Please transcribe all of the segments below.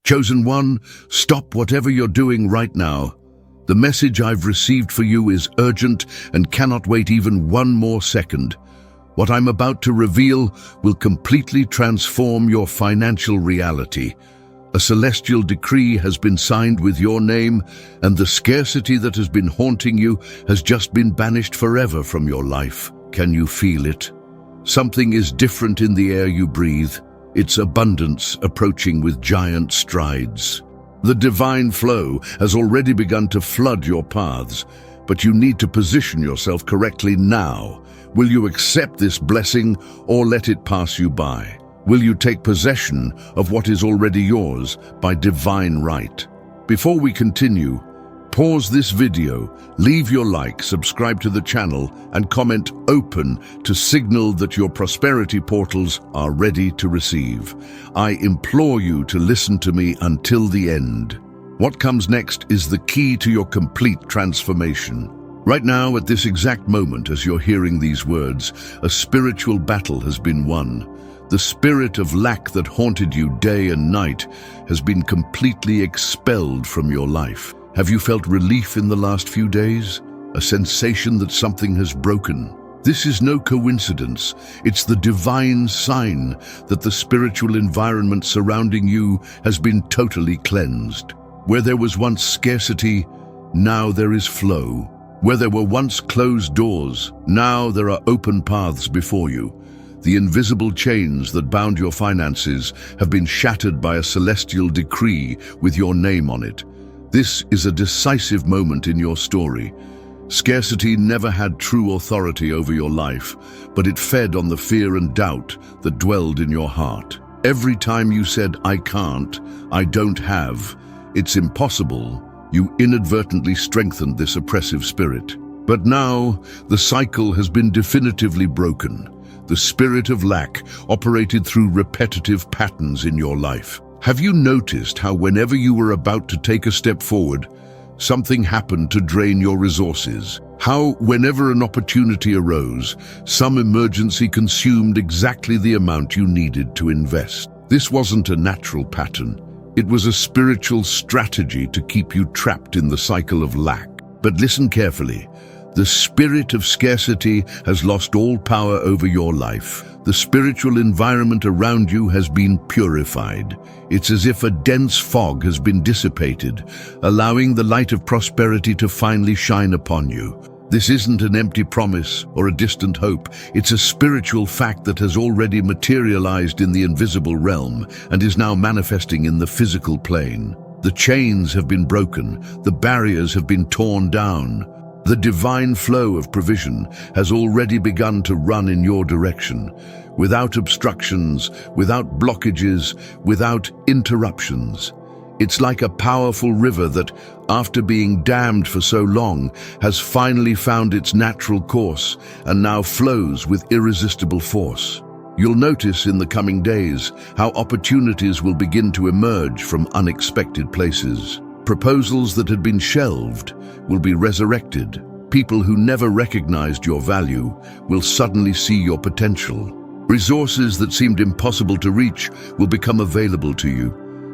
Chosen one, stop whatever you're doing right now. The message I've received for you is urgent and cannot wait even one more second. What I'm about to reveal will completely transform your financial reality. A celestial decree has been signed with your name, and the scarcity that has been haunting you has just been banished forever from your life. Can you feel it? Something is different in the air you breathe. Its abundance approaching with giant strides. The divine flow has already begun to flood your paths, but you need to position yourself correctly now. Will you accept this blessing or let it pass you by? Will you take possession of what is already yours by divine right? Before we continue, pause this video, leave your like, subscribe to the channel, and comment "Open" to signal that your prosperity portals are ready to receive. I implore you to listen to me until the end. What comes next is the key to your complete transformation. Right now, at this exact moment, as you're hearing these words, a spiritual battle has been won. The spirit of lack that haunted you day and night has been completely expelled from your life. Have you felt relief in the last few days? A sensation that something has broken? This is no coincidence. It's the divine sign that the spiritual environment surrounding you has been totally cleansed. Where there was once scarcity, now there is flow. Where there were once closed doors, now there are open paths before you. The invisible chains that bound your finances have been shattered by a celestial decree with your name on it. This is a decisive moment in your story. Scarcity never had true authority over your life, but it fed on the fear and doubt that dwelled in your heart. Every time you said, "I can't, I don't have, it's impossible," you inadvertently strengthened this oppressive spirit. But now, the cycle has been definitively broken. The spirit of lack operated through repetitive patterns in your life. Have you noticed how whenever you were about to take a step forward, something happened to drain your resources? How, whenever an opportunity arose, some emergency consumed exactly the amount you needed to invest? This wasn't a natural pattern. It was a spiritual strategy to keep you trapped in the cycle of lack. But listen carefully. The spirit of scarcity has lost all power over your life. The spiritual environment around you has been purified. It's as if a dense fog has been dissipated, allowing the light of prosperity to finally shine upon you. This isn't an empty promise or a distant hope. It's a spiritual fact that has already materialized in the invisible realm and is now manifesting in the physical plane. The chains have been broken. The barriers have been torn down. The divine flow of provision has already begun to run in your direction, without obstructions, without blockages, without interruptions. It's like a powerful river that, after being dammed for so long, has finally found its natural course and now flows with irresistible force. You'll notice in the coming days how opportunities will begin to emerge from unexpected places. Proposals that had been shelved will be resurrected. People who never recognized your value will suddenly see your potential. Resources that seemed impossible to reach will become available to you.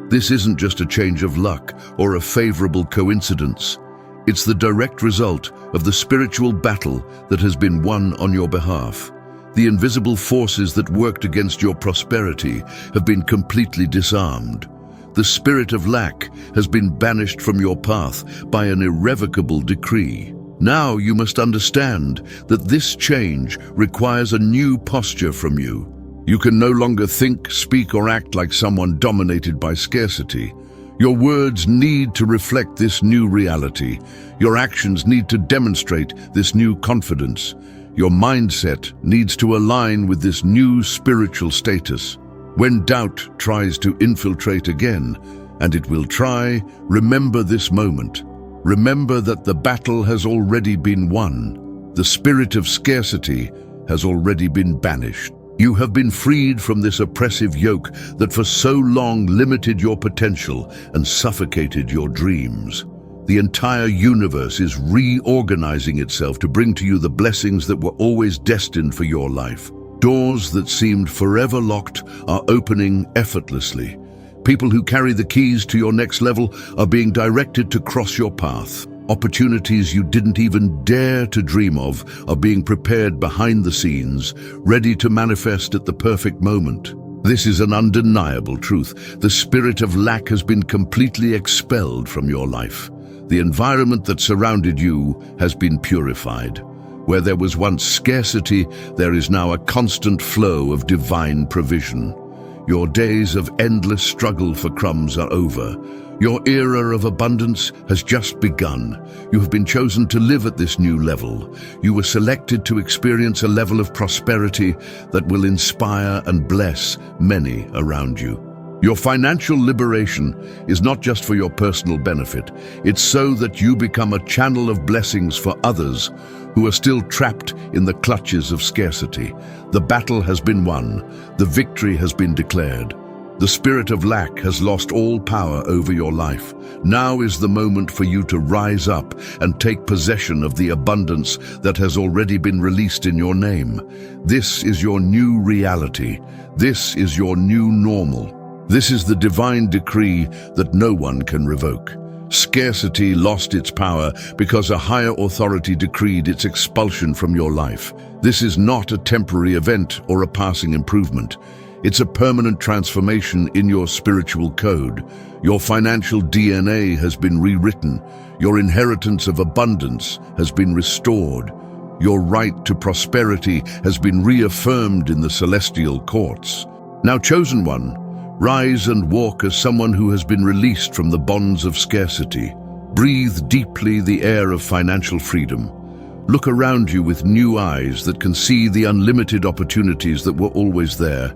This isn't just a change of luck or a favorable coincidence. It's the direct result of the spiritual battle that has been won on your behalf. The invisible forces that worked against your prosperity have been completely disarmed. The spirit of lack has been banished from your path by an irrevocable decree. Now you must understand that this change requires a new posture from you. You can no longer think, speak, or act like someone dominated by scarcity. Your words need to reflect this new reality. Your actions need to demonstrate this new confidence. Your mindset needs to align with this new spiritual status. When doubt tries to infiltrate again, and it will try, remember this moment. Remember that the battle has already been won. The spirit of scarcity has already been banished. You have been freed from this oppressive yoke that for so long limited your potential and suffocated your dreams. The entire universe is reorganizing itself to bring to you the blessings that were always destined for your life. Doors that seemed forever locked are opening effortlessly. People who carry the keys to your next level are being directed to cross your path. Opportunities you didn't even dare to dream of are being prepared behind the scenes, ready to manifest at the perfect moment. This is an undeniable truth. The spirit of lack has been completely expelled from your life. The environment that surrounded you has been purified. Where there was once scarcity, there is now a constant flow of divine provision. Your days of endless struggle for crumbs are over. Your era of abundance has just begun. You have been chosen to live at this new level. You were selected to experience a level of prosperity that will inspire and bless many around you. Your financial liberation is not just for your personal benefit. It's so that you become a channel of blessings for others who are still trapped in the clutches of scarcity. The battle has been won. The victory has been declared. The spirit of lack has lost all power over your life. Now is the moment for you to rise up and take possession of the abundance that has already been released in your name. This is your new reality. This is your new normal. This is the divine decree that no one can revoke. Scarcity lost its power because a higher authority decreed its expulsion from your life. This is not a temporary event or a passing improvement. It's a permanent transformation in your spiritual code. Your financial DNA has been rewritten. Your inheritance of abundance has been restored. Your right to prosperity has been reaffirmed in the celestial courts. Now, chosen one, rise and walk as someone who has been released from the bonds of scarcity. Breathe deeply the air of financial freedom. Look around you with new eyes that can see the unlimited opportunities that were always there,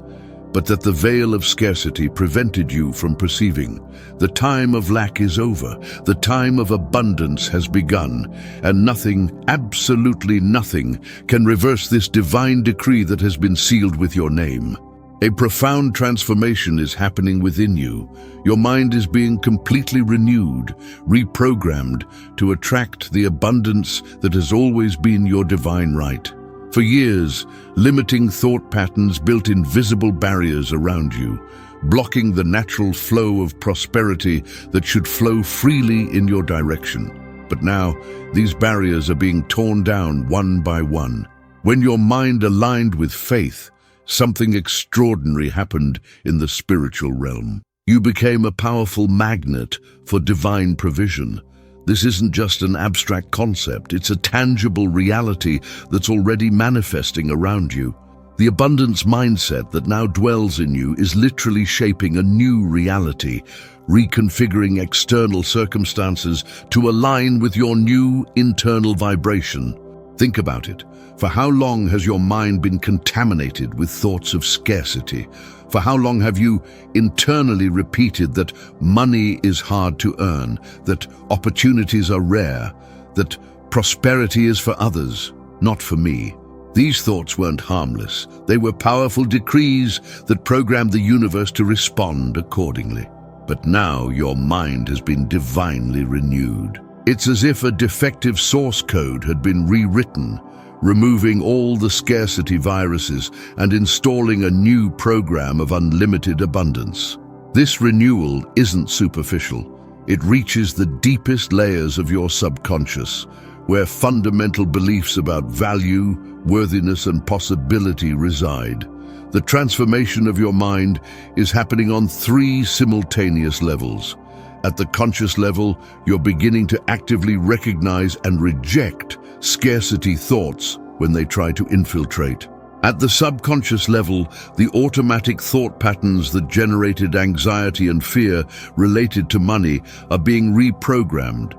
but that the veil of scarcity prevented you from perceiving. The time of lack is over. The time of abundance has begun, and nothing, absolutely nothing, can reverse this divine decree that has been sealed with your name. A profound transformation is happening within you. Your mind is being completely renewed, reprogrammed to attract the abundance that has always been your divine right. For years, limiting thought patterns built invisible barriers around you, blocking the natural flow of prosperity that should flow freely in your direction. But now, these barriers are being torn down one by one. When your mind aligned with faith, something extraordinary happened in the spiritual realm. You became a powerful magnet for divine provision. This isn't just an abstract concept, it's a tangible reality that's already manifesting around you. The abundance mindset that now dwells in you is literally shaping a new reality, reconfiguring external circumstances to align with your new internal vibration. Think about it. For how long has your mind been contaminated with thoughts of scarcity? For how long have you internally repeated that money is hard to earn, that opportunities are rare, that prosperity is for others, not for me? These thoughts weren't harmless. They were powerful decrees that programmed the universe to respond accordingly. But now your mind has been divinely renewed. It's as if a defective source code had been rewritten, removing all the scarcity viruses and installing a new program of unlimited abundance. This renewal isn't superficial. It reaches the deepest layers of your subconscious, where fundamental beliefs about value, worthiness, and possibility reside. The transformation of your mind is happening on 3 simultaneous levels. At the conscious level, you're beginning to actively recognize and reject scarcity thoughts when they try to infiltrate. At the subconscious level, the automatic thought patterns that generated anxiety and fear related to money are being reprogrammed.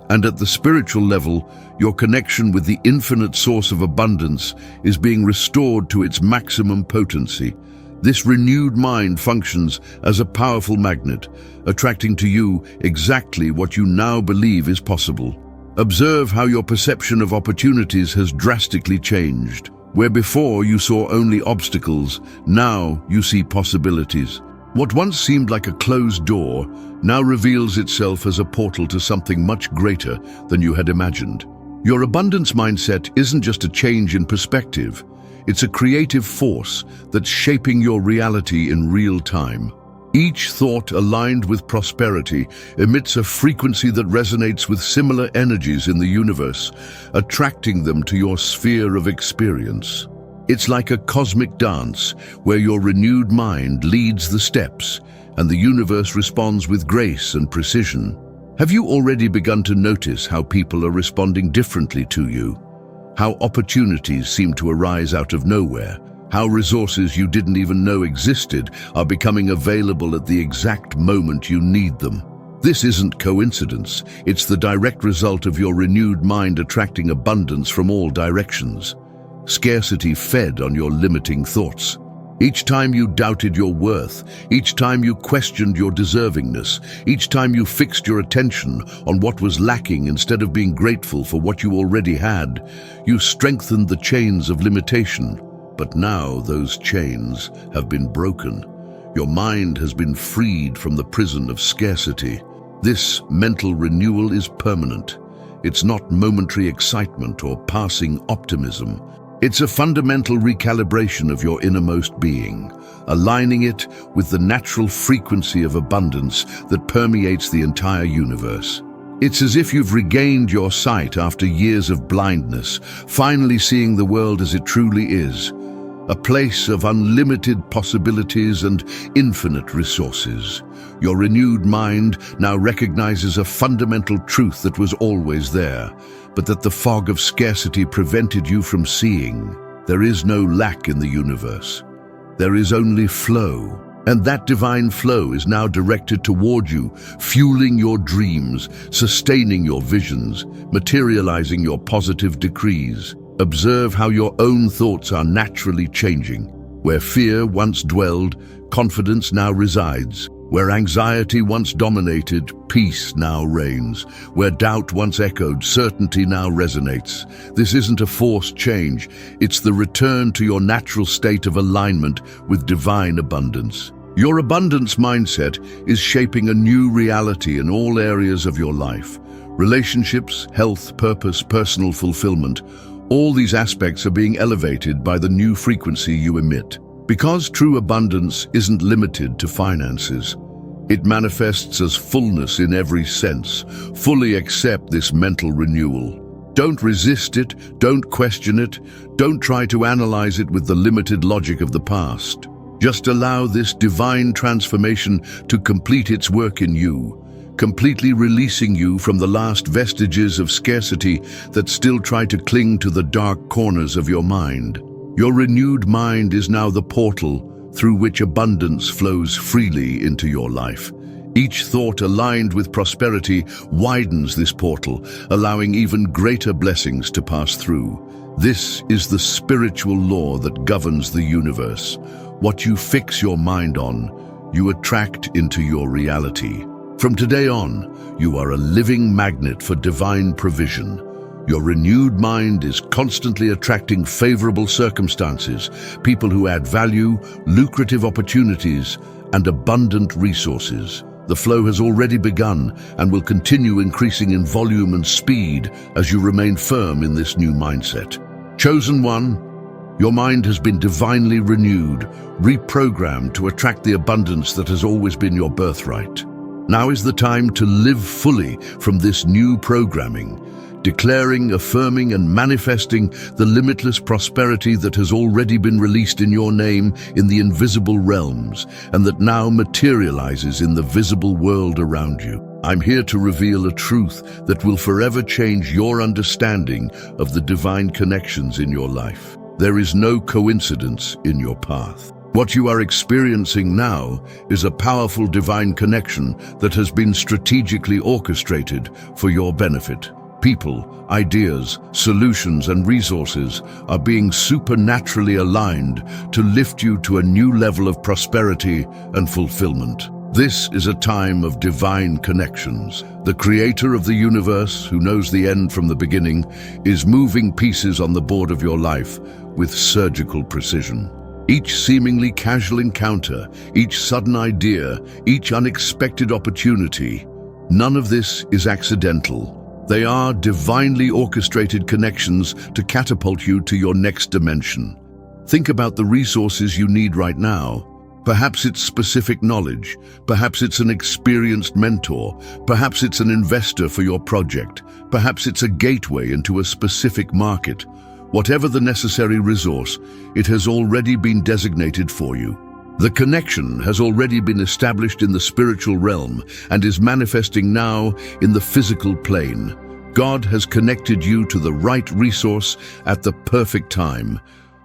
And at the spiritual level, your connection with the infinite source of abundance is being restored to its maximum potency. This renewed mind functions as a powerful magnet, attracting to you exactly what you now believe is possible. Observe how your perception of opportunities has drastically changed. Where before you saw only obstacles, now you see possibilities. What once seemed like a closed door now reveals itself as a portal to something much greater than you had imagined. Your abundance mindset isn't just a change in perspective. It's a creative force that's shaping your reality in real time. Each thought aligned with prosperity emits a frequency that resonates with similar energies in the universe, attracting them to your sphere of experience. It's like a cosmic dance where your renewed mind leads the steps and the universe responds with grace and precision. Have you already begun to notice how people are responding differently to you? How opportunities seem to arise out of nowhere? How resources you didn't even know existed are becoming available at the exact moment you need them? This isn't coincidence. It's the direct result of your renewed mind attracting abundance from all directions. Scarcity fed on your limiting thoughts. Each time you doubted your worth, each time you questioned your deservingness, each time you fixed your attention on what was lacking instead of being grateful for what you already had, you strengthened the chains of limitation. But now those chains have been broken. Your mind has been freed from the prison of scarcity. This mental renewal is permanent. It's not momentary excitement or passing optimism. It's a fundamental recalibration of your innermost being, aligning it with the natural frequency of abundance that permeates the entire universe. It's as if you've regained your sight after years of blindness, finally seeing the world as it truly is, a place of unlimited possibilities and infinite resources. Your renewed mind now recognizes a fundamental truth that was always there, but that the fog of scarcity prevented you from seeing. There is no lack in the universe. There is only flow. And that divine flow is now directed toward you, fueling your dreams, sustaining your visions, materializing your positive decrees. Observe how your own thoughts are naturally changing. Where fear once dwelled, confidence now resides. Where anxiety once dominated, peace now reigns. Where doubt once echoed, certainty now resonates. This isn't a forced change, it's the return to your natural state of alignment with divine abundance. Your abundance mindset is shaping a new reality in all areas of your life. Relationships, health, purpose, personal fulfillment, all these aspects are being elevated by the new frequency you emit. Because true abundance isn't limited to finances. It manifests as fullness in every sense. Fully accept this mental renewal. Don't resist it, don't question it, don't try to analyze it with the limited logic of the past. Just allow this divine transformation to complete its work in you, completely releasing you from the last vestiges of scarcity that still try to cling to the dark corners of your mind. Your renewed mind is now the portal through which abundance flows freely into your life. Each thought aligned with prosperity widens this portal, allowing even greater blessings to pass through. This is the spiritual law that governs the universe. What you fix your mind on, you attract into your reality. From today on, you are a living magnet for divine provision. Your renewed mind is constantly attracting favorable circumstances, people who add value, lucrative opportunities, and abundant resources. The flow has already begun and will continue increasing in volume and speed as you remain firm in this new mindset. Chosen one, your mind has been divinely renewed, reprogrammed to attract the abundance that has always been your birthright. Now is the time to live fully from this new programming, declaring, affirming, and manifesting the limitless prosperity that has already been released in your name in the invisible realms and that now materializes in the visible world around you. I'm here to reveal a truth that will forever change your understanding of the divine connections in your life. There is no coincidence in your path. What you are experiencing now is a powerful divine connection that has been strategically orchestrated for your benefit. People, ideas, solutions, and resources are being supernaturally aligned to lift you to a new level of prosperity and fulfillment. This is a time of divine connections. The creator of the universe, who knows the end from the beginning, is moving pieces on the board of your life with surgical precision. Each seemingly casual encounter, each sudden idea, each unexpected opportunity, none of this is accidental. They are divinely orchestrated connections to catapult you to your next dimension. Think about the resources you need right now. Perhaps it's specific knowledge, perhaps it's an experienced mentor, perhaps it's an investor for your project, perhaps it's a gateway into a specific market. Whatever the necessary resource, it has already been designated for you. The connection has already been established in the spiritual realm and is manifesting now in the physical plane. God has connected you to the right resource at the perfect time,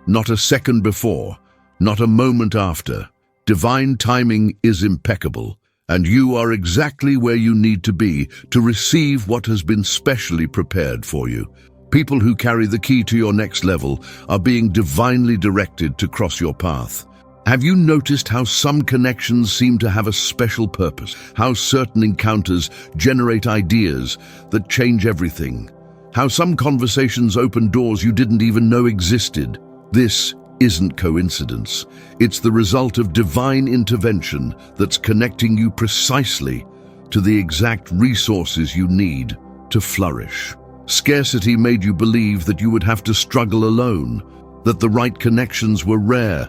not a second before, not a moment after. Divine timing is impeccable, and you are exactly where you need to be to receive what has been specially prepared for you. People who carry the key to your next level are being divinely directed to cross your path. Have you noticed how some connections seem to have a special purpose? How certain encounters generate ideas that change everything? How some conversations open doors you didn't even know existed? This isn't coincidence. It's the result of divine intervention that's connecting you precisely to the exact resources you need to flourish. Scarcity made you believe that you would have to struggle alone, that the right connections were rare,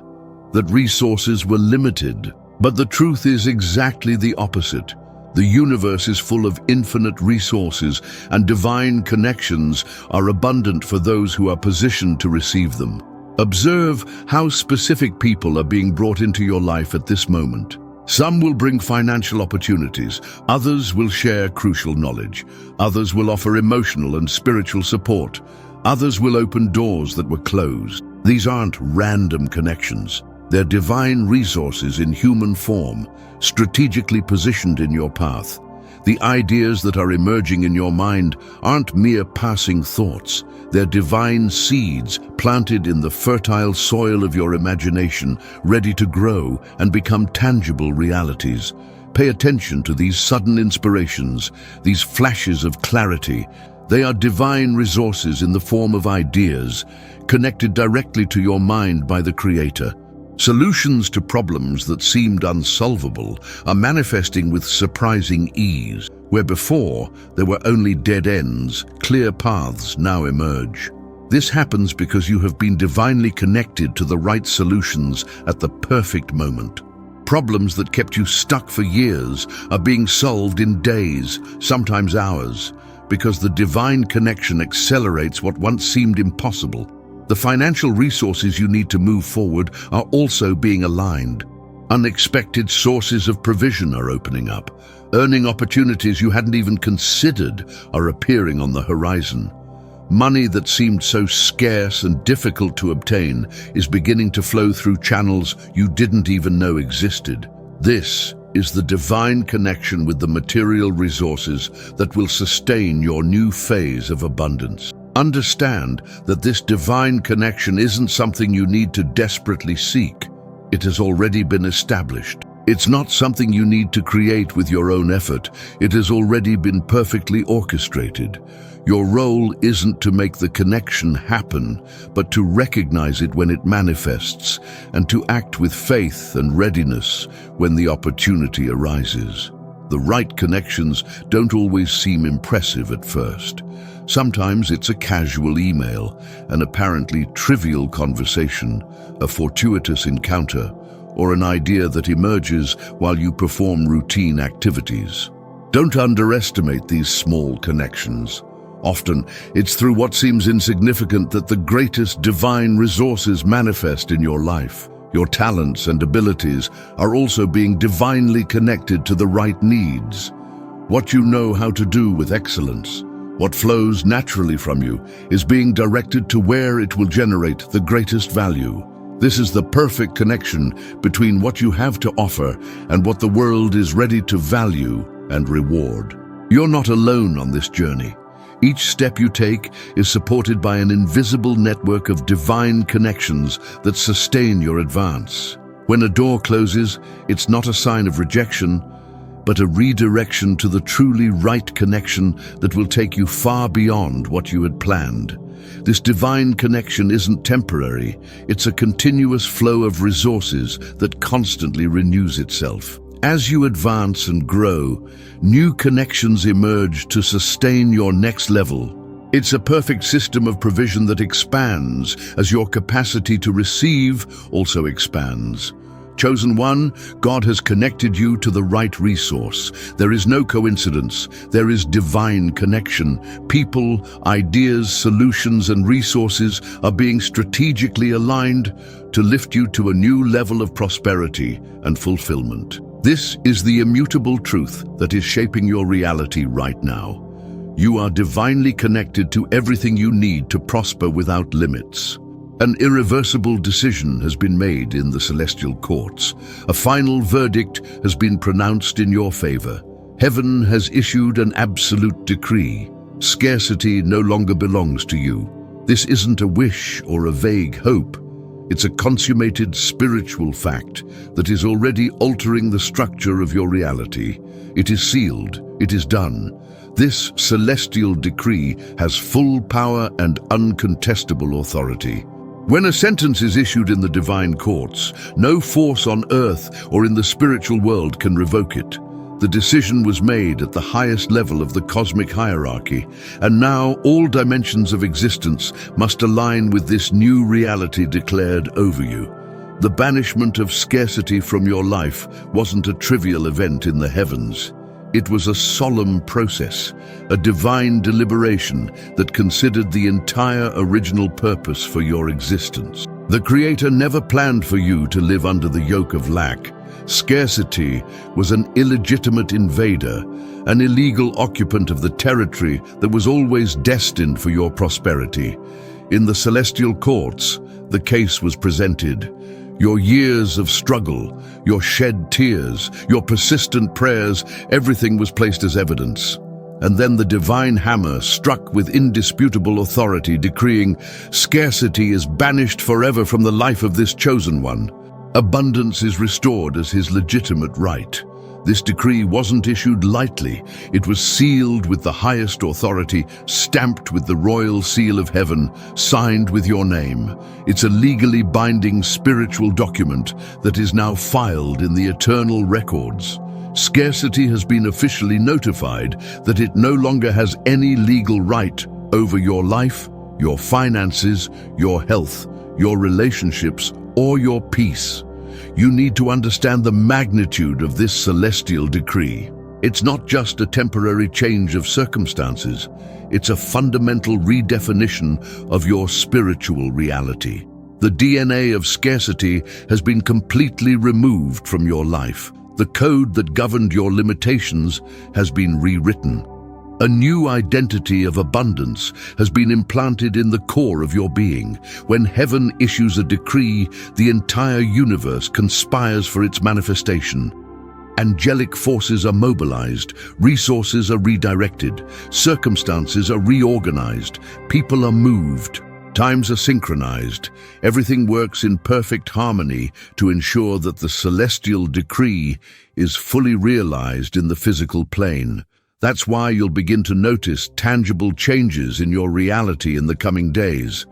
that resources were limited. But the truth is exactly the opposite. The universe is full of infinite resources, and divine connections are abundant for those who are positioned to receive them. Observe how specific people are being brought into your life at this moment. Some will bring financial opportunities, others will share crucial knowledge, others will offer emotional and spiritual support, others will open doors that were closed. These aren't random connections. They're divine resources in human form, strategically positioned in your path. The ideas that are emerging in your mind aren't mere passing thoughts. They're divine seeds planted in the fertile soil of your imagination, ready to grow and become tangible realities. Pay attention to these sudden inspirations, these flashes of clarity. They are divine resources in the form of ideas, connected directly to your mind by the Creator. Solutions to problems that seemed unsolvable are manifesting with surprising ease. Where before there were only dead ends, clear paths now emerge. This happens because you have been divinely connected to the right solutions at the perfect moment. Problems that kept you stuck for years are being solved in days, sometimes hours, because the divine connection accelerates what once seemed impossible. The financial resources you need to move forward are also being aligned. Unexpected sources of provision are opening up. Earning opportunities you hadn't even considered are appearing on the horizon. Money that seemed so scarce and difficult to obtain is beginning to flow through channels you didn't even know existed. This is the divine connection with the material resources that will sustain your new phase of abundance. Understand that this divine connection isn't something you need to desperately seek. It has already been established. It's not something you need to create with your own effort. It has already been perfectly orchestrated. Your role isn't to make the connection happen, but to recognize it when it manifests, and to act with faith and readiness when the opportunity arises. The right connections don't always seem impressive at first. Sometimes it's a casual email, an apparently trivial conversation, a fortuitous encounter, or an idea that emerges while you perform routine activities. Don't underestimate these small connections. Often, it's through what seems insignificant that the greatest divine resources manifest in your life. Your talents and abilities are also being divinely connected to the right needs. What you know how to do with excellence, what flows naturally from you, is being directed to where it will generate the greatest value. This is the perfect connection between what you have to offer and what the world is ready to value and reward. You're not alone on this journey. Each step you take is supported by an invisible network of divine connections that sustain your advance. When a door closes, it's not a sign of rejection, but a redirection to the truly right connection that will take you far beyond what you had planned. This divine connection isn't temporary, it's a continuous flow of resources that constantly renews itself. As you advance and grow, new connections emerge to sustain your next level. It's a perfect system of provision that expands as your capacity to receive also expands. Chosen one, God has connected you to the right resource. There is no coincidence. There is divine connection. People, ideas, solutions, and resources are being strategically aligned to lift you to a new level of prosperity and fulfillment. This is the immutable truth that is shaping your reality right now. You are divinely connected to everything you need to prosper without limits. An irreversible decision has been made in the celestial courts. A final verdict has been pronounced in your favor. Heaven has issued an absolute decree. Scarcity no longer belongs to you. This isn't a wish or a vague hope. It's a consummated spiritual fact that is already altering the structure of your reality. It is sealed. It is done. This celestial decree has full power and uncontestable authority. When a sentence is issued in the divine courts, no force on earth or in the spiritual world can revoke it. The decision was made at the highest level of the cosmic hierarchy, and now all dimensions of existence must align with this new reality declared over you. The banishment of scarcity from your life wasn't a trivial event in the heavens. It was a solemn process, a divine deliberation that considered the entire original purpose for your existence. The Creator never planned for you to live under the yoke of lack. Scarcity was an illegitimate invader, an illegal occupant of the territory that was always destined for your prosperity. In the celestial courts, the case was presented. Your years of struggle, your shed tears, your persistent prayers, everything was placed as evidence. And then the divine hammer struck with indisputable authority, decreeing, "Scarcity is banished forever from the life of this chosen one. Abundance is restored as his legitimate right." This decree wasn't issued lightly. It was sealed with the highest authority, stamped with the royal seal of heaven, signed with your name. It's a legally binding spiritual document that is now filed in the eternal records. Scarcity has been officially notified that it no longer has any legal right over your life, your finances, your health, your relationships, or your peace. You need to understand the magnitude of this celestial decree. It's not just a temporary change of circumstances. It's a fundamental redefinition of your spiritual reality. The DNA of scarcity has been completely removed from your life. The code that governed your limitations has been rewritten. A new identity of abundance has been implanted in the core of your being. When heaven issues a decree, the entire universe conspires for its manifestation. Angelic forces are mobilized, resources are redirected, circumstances are reorganized, people are moved, times are synchronized. Everything works in perfect harmony to ensure that the celestial decree is fully realized in the physical plane. That's why you'll begin to notice tangible changes in your reality in the coming days.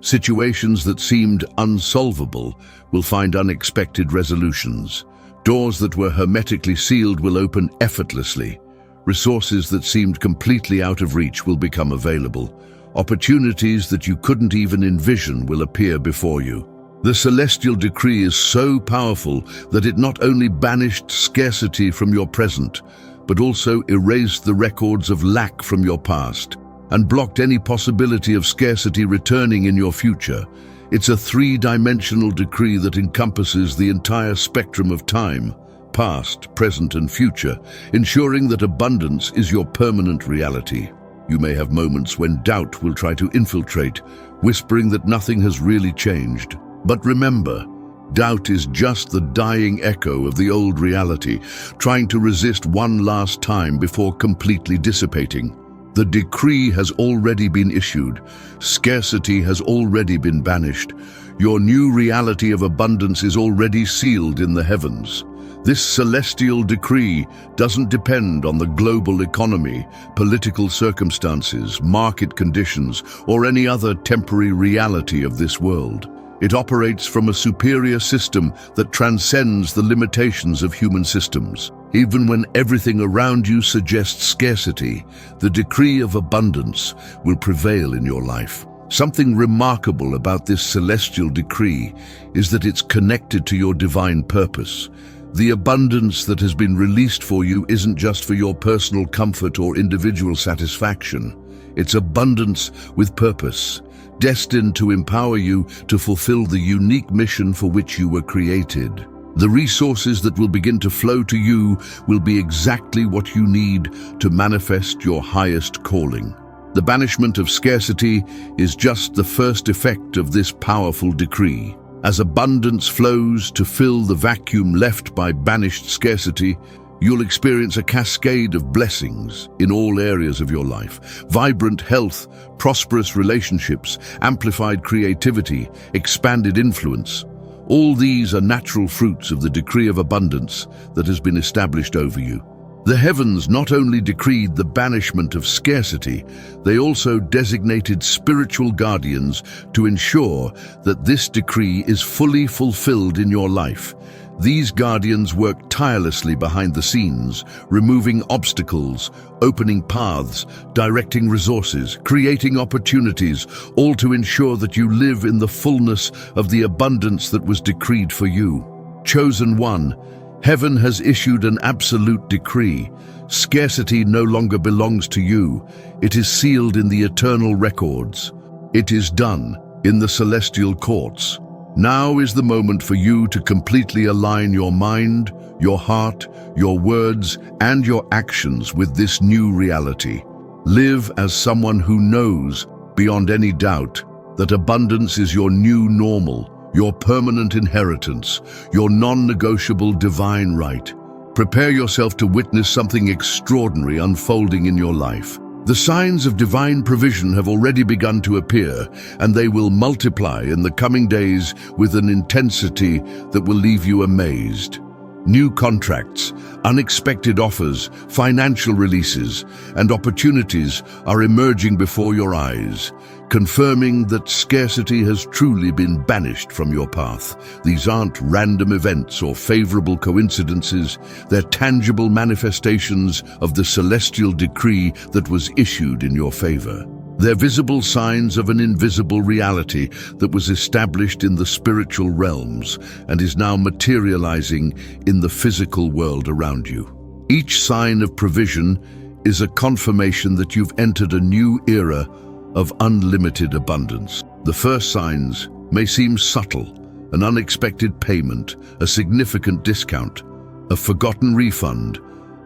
Situations that seemed unsolvable will find unexpected resolutions. Doors that were hermetically sealed will open effortlessly. Resources that seemed completely out of reach will become available. Opportunities that you couldn't even envision will appear before you. The celestial decree is so powerful that it not only banished scarcity from your present, but also erased the records of lack from your past and blocked any possibility of scarcity returning in your future. It's a three-dimensional decree that encompasses the entire spectrum of time, past, present, and future, ensuring that abundance is your permanent reality. You may have moments when doubt will try to infiltrate, whispering that nothing has really changed. But remember, doubt is just the dying echo of the old reality, trying to resist one last time before completely dissipating. The decree has already been issued. Scarcity has already been banished. Your new reality of abundance is already sealed in the heavens. This celestial decree doesn't depend on the global economy, political circumstances, market conditions, or any other temporary reality of this world. It operates from a superior system that transcends the limitations of human systems. Even when everything around you suggests scarcity, the decree of abundance will prevail in your life. Something remarkable about this celestial decree is that it's connected to your divine purpose. The abundance that has been released for you isn't just for your personal comfort or individual satisfaction. It's abundance with purpose, destined to empower you to fulfill the unique mission for which you were created. The resources that will begin to flow to you will be exactly what you need to manifest your highest calling. The banishment of scarcity is just the first effect of this powerful decree. As abundance flows to fill the vacuum left by banished scarcity, you'll experience a cascade of blessings in all areas of your life. Vibrant health, prosperous relationships, amplified creativity, expanded influence. All these are natural fruits of the decree of abundance that has been established over you. The heavens not only decreed the banishment of scarcity, they also designated spiritual guardians to ensure that this decree is fully fulfilled in your life. These guardians work tirelessly behind the scenes, removing obstacles, opening paths, directing resources, creating opportunities, all to ensure that you live in the fullness of the abundance that was decreed for you. Chosen one, heaven has issued an absolute decree. Scarcity no longer belongs to you. It is sealed in the eternal records. It is done in the celestial courts. Now is the moment for you to completely align your mind, your heart, your words, and your actions with this new reality. Live as someone who knows, beyond any doubt, that abundance is your new normal, your permanent inheritance, your non-negotiable divine right. Prepare yourself to witness something extraordinary unfolding in your life. The signs of divine provision have already begun to appear, and they will multiply in the coming days with an intensity that will leave you amazed. New contracts, unexpected offers, financial releases, and opportunities are emerging before your eyes, confirming that scarcity has truly been banished from your path. These aren't random events or favorable coincidences. They're tangible manifestations of the celestial decree that was issued in your favor. They're visible signs of an invisible reality that was established in the spiritual realms and is now materializing in the physical world around you. Each sign of provision is a confirmation that you've entered a new era of unlimited abundance. The first signs may seem subtle: an unexpected payment, a significant discount, a forgotten refund,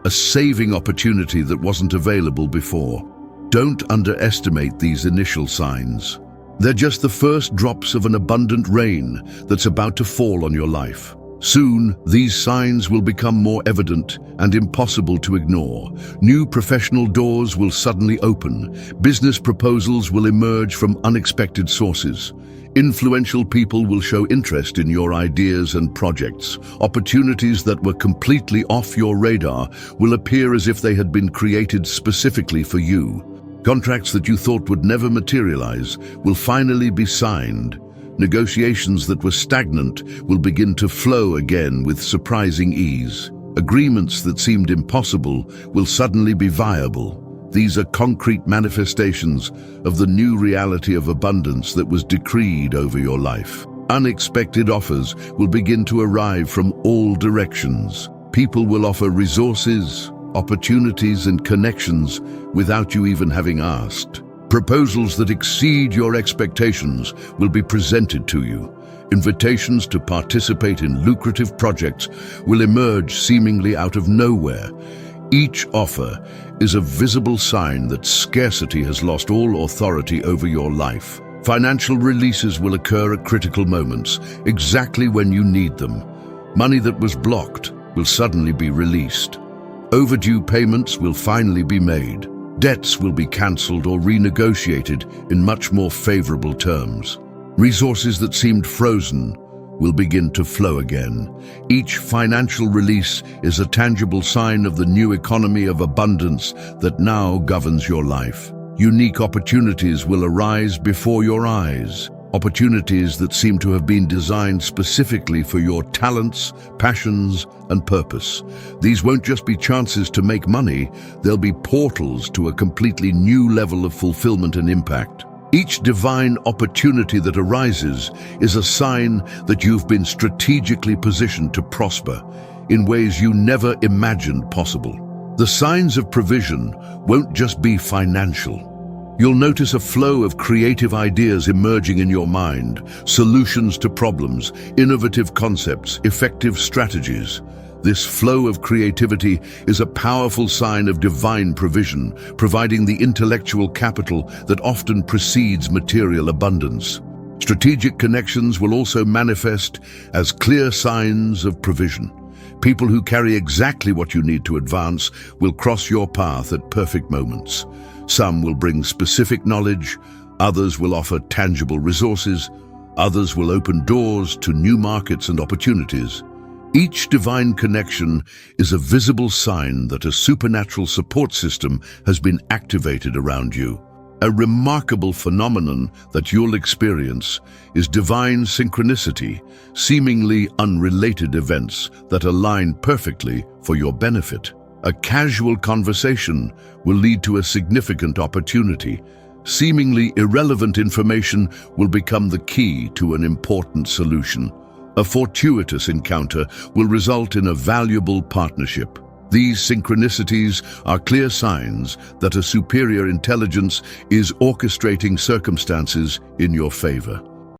a saving opportunity that wasn't available before. Don't underestimate these initial signs. They're just the first drops of an abundant rain that's about to fall on your life. Soon, these signs will become more evident and impossible to ignore. New professional doors will suddenly open. Business proposals will emerge from unexpected sources. Influential people will show interest in your ideas and projects. Opportunities that were completely off your radar will appear as if they had been created specifically for you. Contracts that you thought would never materialize will finally be signed. Negotiations that were stagnant will begin to flow again with surprising ease. Agreements that seemed impossible will suddenly be viable. These are concrete manifestations of the new reality of abundance that was decreed over your life. Unexpected offers will begin to arrive from all directions. People will offer resources, opportunities, and connections without you even having asked. Proposals that exceed your expectations will be presented to you. Invitations to participate in lucrative projects will emerge seemingly out of nowhere. Each offer is a visible sign that scarcity has lost all authority over your life. Financial releases will occur at critical moments, exactly when you need them. Money that was blocked will suddenly be released. Overdue payments will finally be made. Debts will be cancelled or renegotiated in much more favorable terms. Resources that seemed frozen will begin to flow again. Each financial release is a tangible sign of the new economy of abundance that now governs your life. Unique opportunities will arise before your eyes. Opportunities that seem to have been designed specifically for your talents, passions, and purpose. These won't just be chances to make money, they'll be portals to a completely new level of fulfillment and impact. Each divine opportunity that arises is a sign that you've been strategically positioned to prosper in ways you never imagined possible. The signs of provision won't just be financial. You'll notice a flow of creative ideas emerging in your mind, solutions to problems, innovative concepts, effective strategies. This flow of creativity is a powerful sign of divine provision, providing the intellectual capital that often precedes material abundance. Strategic connections will also manifest as clear signs of provision. People who carry exactly what you need to advance will cross your path at perfect moments. Some will bring specific knowledge, others will offer tangible resources, others will open doors to new markets and opportunities. Each divine connection is a visible sign that a supernatural support system has been activated around you. A remarkable phenomenon that you'll experience is divine synchronicity, seemingly unrelated events that align perfectly for your benefit. A casual conversation will lead to a significant opportunity. Seemingly irrelevant information will become the key to an important solution. A fortuitous encounter will result in a valuable partnership. These synchronicities are clear signs that a superior intelligence is orchestrating circumstances in your favor.